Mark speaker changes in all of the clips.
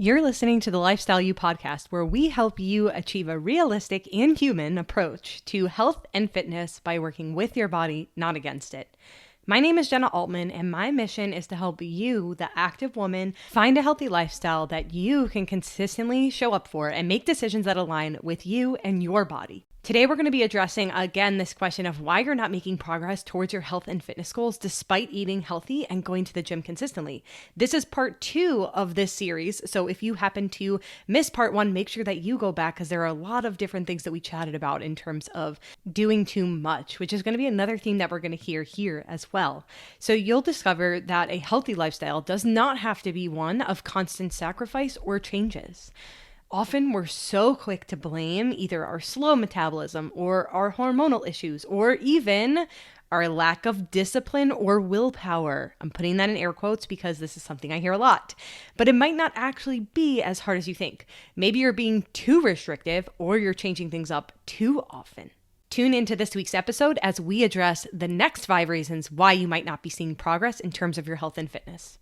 Speaker 1: You're listening to the Lifestyle You podcast, where we help you achieve a realistic and human approach to health and fitness by working with your body, not against it. My name is Jenna Altman, and my mission is to help you, the active woman, find a healthy lifestyle that you can consistently show up for and make decisions that align with you and your body. Today, we're going to be addressing, again, this question of why you're not making progress towards your health and fitness goals despite eating healthy and going to the gym consistently. This is part 2 of this series, so if you happen to miss part 1, make sure that you go back because there are a lot of different things that we chatted about in terms of doing too much, which is going to be another theme that we're going to hear here as well. So you'll discover that a healthy lifestyle does not have to be one of constant sacrifice or changes. Often we're so quick to blame either our slow metabolism or our hormonal issues or even our lack of discipline or willpower. I'm putting that in air quotes because this is something I hear a lot. But it might not actually be as hard as you think. Maybe you're being too restrictive or you're changing things up too often. Tune into this week's episode as we address the next 5 reasons why you might not be seeing progress in terms of your health and fitness.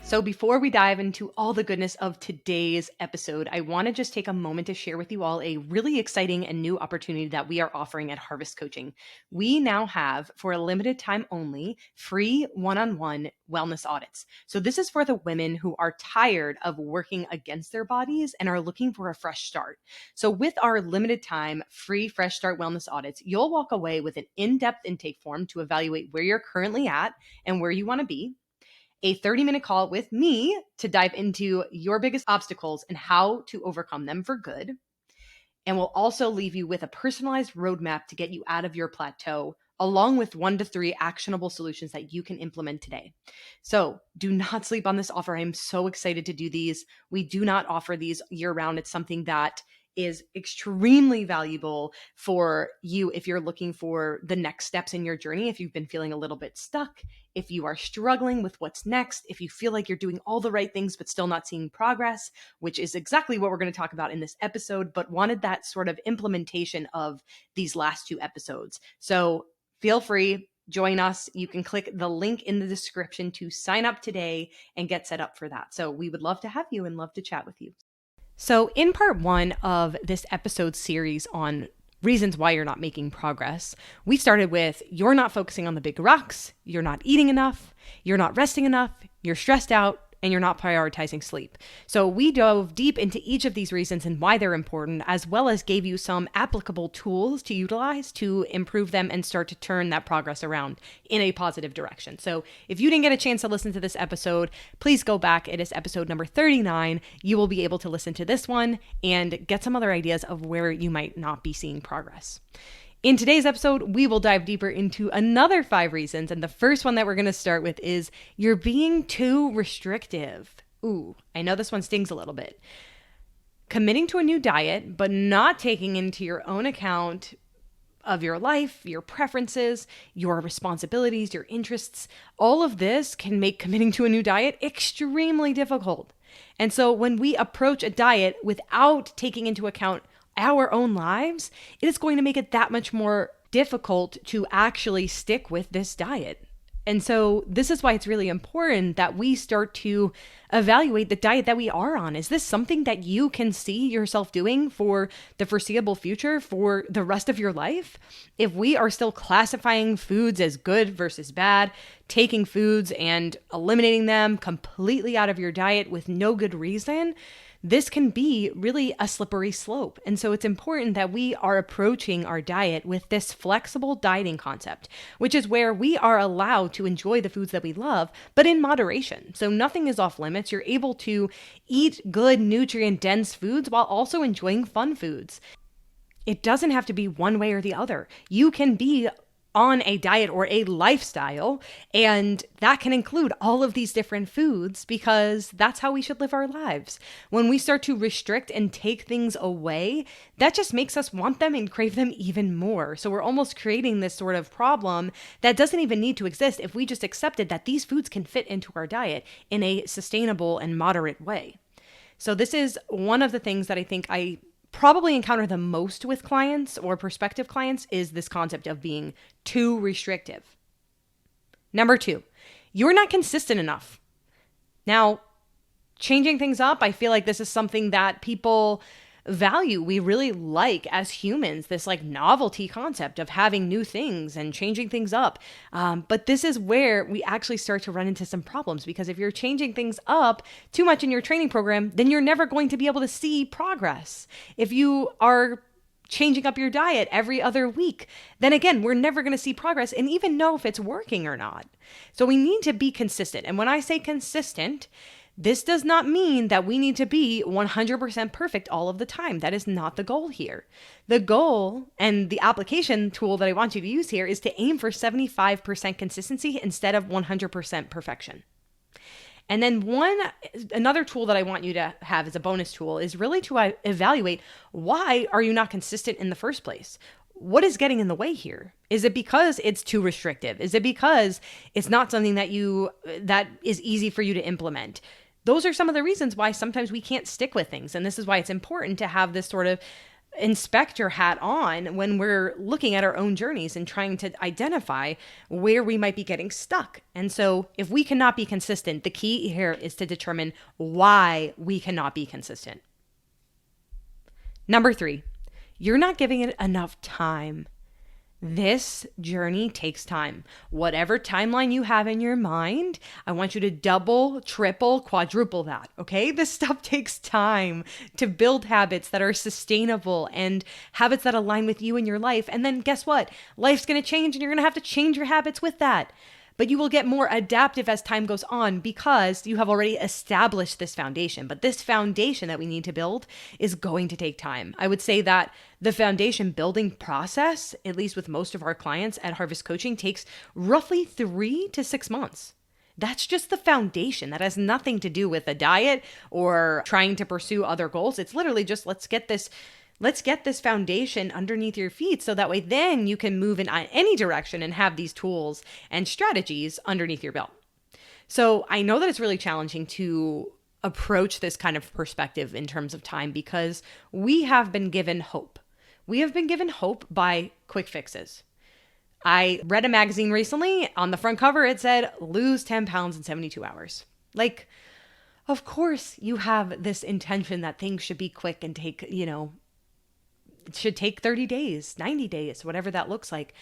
Speaker 1: So before we dive into all the goodness of today's episode, I want to just take a moment to share with you all a really exciting and new opportunity that we are offering at Harvest Coaching. We now have, for a limited time only, free one-on-one wellness audits. So this is for the women who are tired of working against their bodies and are looking for a fresh start. So with our limited time free Fresh Start wellness audits, you'll walk away with an in-depth intake form to evaluate where you're currently at and where you want to be, a 30-minute call with me to dive into your biggest obstacles and how to overcome them for good. And we'll also leave you with a personalized roadmap to get you out of your plateau, along with 1 to 3 actionable solutions that you can implement today. So do not sleep on this offer. I'm so excited to do these. We do not offer these year-round. It's something that is extremely valuable for you if you're looking for the next steps in your journey, if you've been feeling a little bit stuck, if you are struggling with what's next, if you feel like you're doing all the right things but still not seeing progress, which is exactly what we're going to talk about in this episode, but wanted that sort of implementation of these last 2 episodes. So feel free, join us. You can click the link in the description to sign up today and get set up for that. So we would love to have you and love to chat with you. So in part 1 of this episode series on reasons why you're not making progress, we started with you're not focusing on the big rocks, you're not eating enough, you're not resting enough, you're stressed out, and you're not prioritizing sleep. So we dove deep into each of these reasons and why they're important, as well as gave you some applicable tools to utilize to improve them and start to turn that progress around in a positive direction. So if you didn't get a chance to listen to this episode, please go back. It is episode number 39. You will be able to listen to this one and get some other ideas of where you might not be seeing progress. In today's episode, we will dive deeper into another 5 reasons. And the first one that we're going to start with is you're being too restrictive. Ooh, I know this one stings a little bit. Committing to a new diet, but not taking into your own account of your life, your preferences, your responsibilities, your interests. All of this can make committing to a new diet extremely difficult. And so when we approach a diet without taking into account our own lives, it is going to make it that much more difficult to actually stick with this diet. And so this is why it's really important that we start to evaluate the diet that we are on. Is this something that you can see yourself doing for the foreseeable future, for the rest of your life? If we are still classifying foods as good versus bad, taking foods and eliminating them completely out of your diet with no good reason, this can be really a slippery slope. And so it's important that we are approaching our diet with this flexible dieting concept, which is where we are allowed to enjoy the foods that we love, but in moderation. So nothing is off limits. You're able to eat good, nutrient-dense foods while also enjoying fun foods. It doesn't have to be one way or the other. You can be on a diet or a lifestyle, and that can include all of these different foods because that's how we should live our lives. When we start to restrict and take things away, that just makes us want them and crave them even more. So we're almost creating this sort of problem that doesn't even need to exist if we just accepted that these foods can fit into our diet in a sustainable and moderate way. So this is one of the things that I think I probably encounter the most with clients or prospective clients is this concept of being too restrictive. Number 2, you're not consistent enough. Now, changing things up, I feel like this is something that people value. We really like as humans, this like novelty concept of having new things and changing things up. But this is where we actually start to run into some problems, because if you're changing things up too much in your training program, then you're never going to be able to see progress. If you are changing up your diet every other week, then again, we're never going to see progress and even know if it's working or not. So we need to be consistent. And when I say consistent, this does not mean that we need to be 100% perfect all of the time. That is not the goal here. The goal and the application tool that I want you to use here is to aim for 75% consistency instead of 100% perfection. And then another tool that I want you to have as a bonus tool is really to evaluate, why are you not consistent in the first place? What is getting in the way here? Is it because it's too restrictive? Is it because it's not something that is easy for you to implement? Those are some of the reasons why sometimes we can't stick with things. And this is why it's important to have this sort of inspector hat on when we're looking at our own journeys and trying to identify where we might be getting stuck. And so if we cannot be consistent, the key here is to determine why we cannot be consistent. Number 3, you're not giving it enough time. This journey takes time. Whatever timeline you have in your mind, I want you to double, triple, quadruple that, okay? This stuff takes time to build habits that are sustainable and habits that align with you in your life. And then guess what? Life's going to change and you're going to have to change your habits with that. But you will get more adaptive as time goes on because you have already established this foundation. But this foundation that we need to build is going to take time. I would say that the foundation building process, at least with most of our clients at Harvest Coaching, takes roughly 3 to 6 months. That's just the foundation. That has nothing to do with a diet or trying to pursue other goals. It's literally just let's get this foundation underneath your feet so that way then you can move in any direction and have these tools and strategies underneath your belt. So I know that it's really challenging to approach this kind of perspective in terms of time because we have been given hope. We have been given hope by quick fixes. I read a magazine recently. On the front cover, it said, lose 10 pounds in 72 hours. Like, of course you have this intention that things should be quick and take, it should take 30 days, 90 days, whatever that looks like.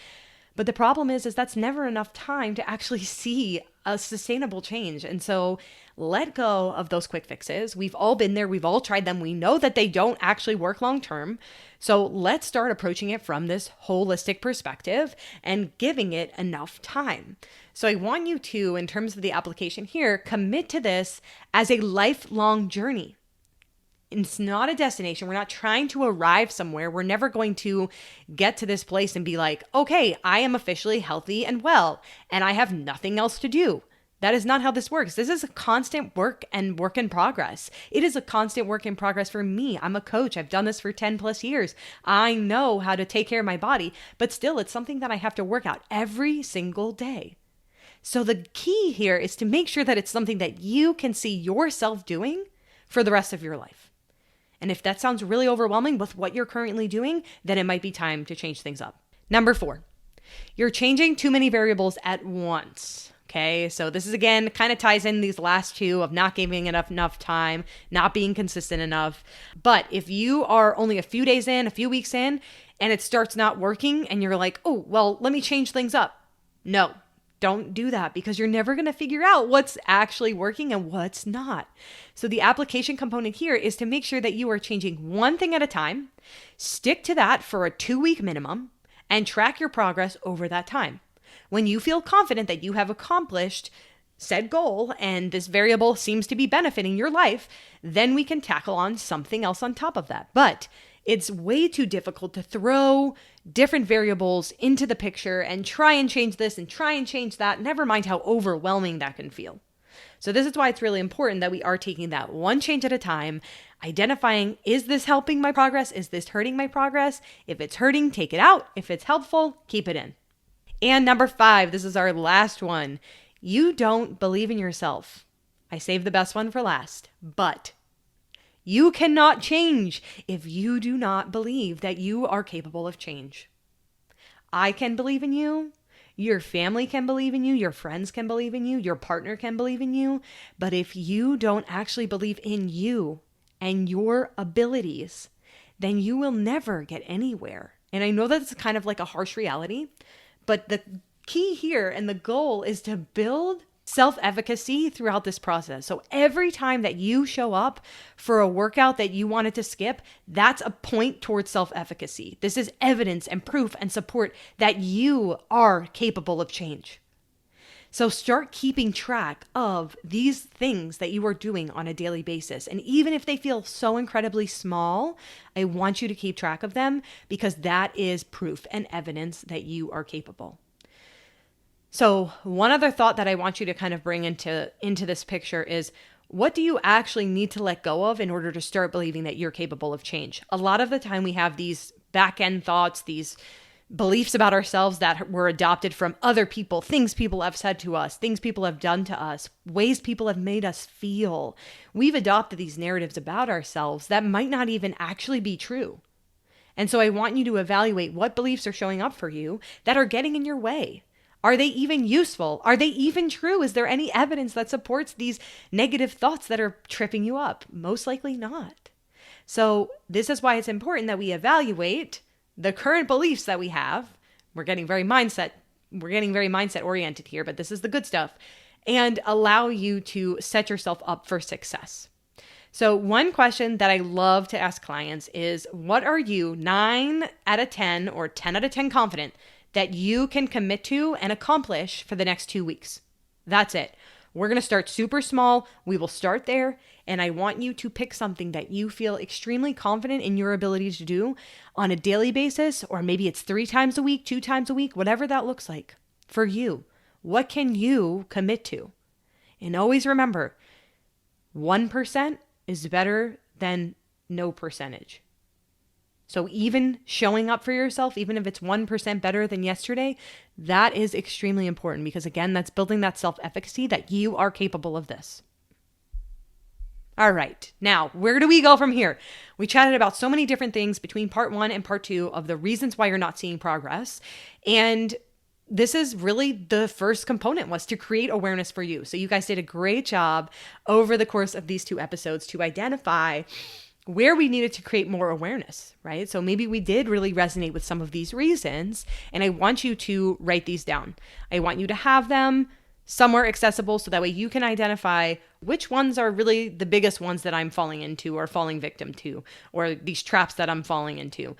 Speaker 1: But the problem is that's never enough time to actually see a sustainable change. And so let go of those quick fixes. We've all been there. We've all tried them. We know that they don't actually work long term. So let's start approaching it from this holistic perspective and giving it enough time. So I want you to, in terms of the application here, commit to this as a lifelong journey. It's not a destination. We're not trying to arrive somewhere. We're never going to get to this place and be like, okay, I am officially healthy and well, and I have nothing else to do. That is not how this works. This is a constant work in progress. It is a constant work in progress for me. I'm a coach. I've done this for 10 plus years. I know how to take care of my body, but still it's something that I have to work out every single day. So the key here is to make sure that it's something that you can see yourself doing for the rest of your life. And if that sounds really overwhelming with what you're currently doing, then it might be time to change things up. Number 4, you're changing too many variables at once. Okay, so this is again kind of ties in these last two of not giving enough time, not being consistent enough. But if you are only a few days in, a few weeks in, and it starts not working and you're like, oh, well, let me change things up. No. Don't do that because you're never going to figure out what's actually working and what's not. So the application component here is to make sure that you are changing one thing at a time, stick to that for a 2-week minimum, and track your progress over that time. When you feel confident that you have accomplished said goal and this variable seems to be benefiting your life, then we can tackle on something else on top of that. But it's way too difficult to throw different variables into the picture and try and change this and try and change that, never mind how overwhelming that can feel. So this is why it's really important that we are taking that one change at a time, identifying, is this helping my progress? Is this hurting my progress? If it's hurting, take it out. If it's helpful, keep it in. And number 5, this is our last one. You don't believe in yourself. I saved the best one for last, but You cannot change if you do not believe that you are capable of change. I can believe in you. Your family can believe in you. Your friends can believe in you. Your partner can believe in you. But if you don't actually believe in you and your abilities, then you will never get anywhere. And I know that's kind of like a harsh reality, but the key here and the goal is to build self-efficacy throughout this process. So every time that you show up for a workout that you wanted to skip, that's a point towards self-efficacy. This is evidence and proof and support that you are capable of change. So start keeping track of these things that you are doing on a daily basis. And even if they feel so incredibly small, I want you to keep track of them because that is proof and evidence that you are capable. So one other thought that I want you to kind of bring into this picture is, what do you actually need to let go of in order to start believing that you're capable of change? A lot of the time we have these back-end thoughts, these beliefs about ourselves that were adopted from other people, things people have said to us, things people have done to us, ways people have made us feel. We've adopted these narratives about ourselves that might not even actually be true. And so I want you to evaluate what beliefs are showing up for you that are getting in your way. Are they even useful? Are they even true? Is there any evidence that supports these negative thoughts that are tripping you up? Most likely not. So this is why it's important that we evaluate the current beliefs that we have. We're getting very mindset oriented here, but this is the good stuff, and allow you to set yourself up for success. So one question that I love to ask clients is, what are you 9 out of 10 or 10 out of 10 confident that you can commit to and accomplish for the next 2 weeks? That's it. We're going to start super small. We will start there. And I want you to pick something that you feel extremely confident in your ability to do on a daily basis, or maybe it's 3 times a week, 2 times a week, whatever that looks like for you. What can you commit to? And always remember, 1% is better than no percentage. So even showing up for yourself, even if it's 1% better than yesterday, that is extremely important because, again, that's building that self-efficacy that you are capable of this. All right, now where do we go from here? We chatted about so many different things between part 1 and part 2 of the reasons why you're not seeing progress. And this is really the first component, was to create awareness for you. So you guys did a great job over the course of these 2 episodes to identify where we needed to create more awareness, right? So maybe we did really resonate with some of these reasons, and I want you to write these down. I want you to have them somewhere accessible so that way you can identify which ones are really the biggest ones that I'm falling into or falling victim to, or these traps that I'm falling into.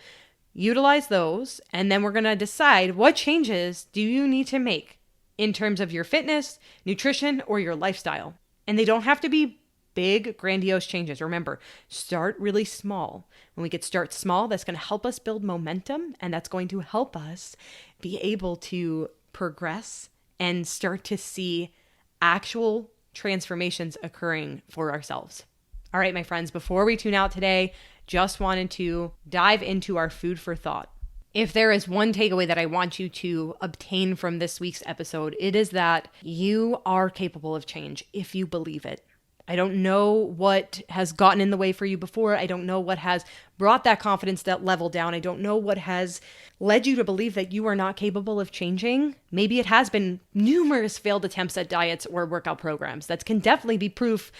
Speaker 1: Utilize those, and then we're going to decide what changes do you need to make in terms of your fitness, nutrition, or your lifestyle. And they don't have to be big, grandiose changes. Remember, start really small. When we start small, that's going to help us build momentum, and that's going to help us be able to progress and start to see actual transformations occurring for ourselves. All right, my friends, before we tune out today, just wanted to dive into our food for thought. If there is one takeaway that I want you to obtain from this week's episode, it is that you are capable of change if you believe it. I don't know what has gotten in the way for you before. I don't know what has brought that confidence, that level down. I don't know what has led you to believe that you are not capable of changing. Maybe it has been numerous failed attempts at diets or workout programs. That can definitely be proof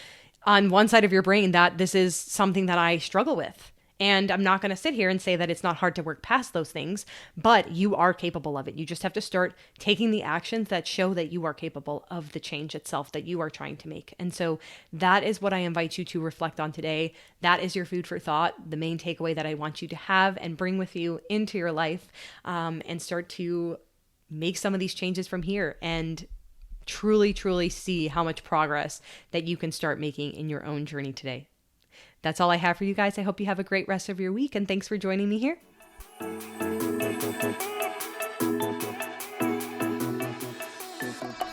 Speaker 1: on one side of your brain that this is something that I struggle with. And I'm not going to sit here and say that it's not hard to work past those things, but you are capable of it. You just have to start taking the actions that show that you are capable of the change itself that you are trying to make. And so that is what I invite you to reflect on today. That is your food for thought, the main takeaway that I want you to have and bring with you into your life, and start to make some of these changes from here and truly, truly see how much progress that you can start making in your own journey today. That's all I have for you guys. I hope you have a great rest of your week, and thanks for joining me here.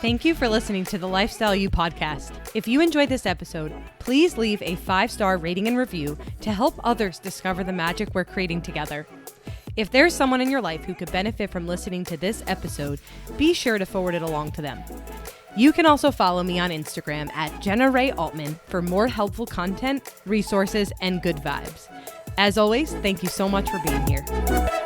Speaker 1: Thank you for listening to the Lifestyle You podcast. If you enjoyed this episode, please leave a 5-star rating and review to help others discover the magic we're creating together. If there's someone in your life who could benefit from listening to this episode, be sure to forward it along to them. You can also follow me on Instagram at Jenna Ray Altman for more helpful content, resources, and good vibes. As always, thank you so much for being here.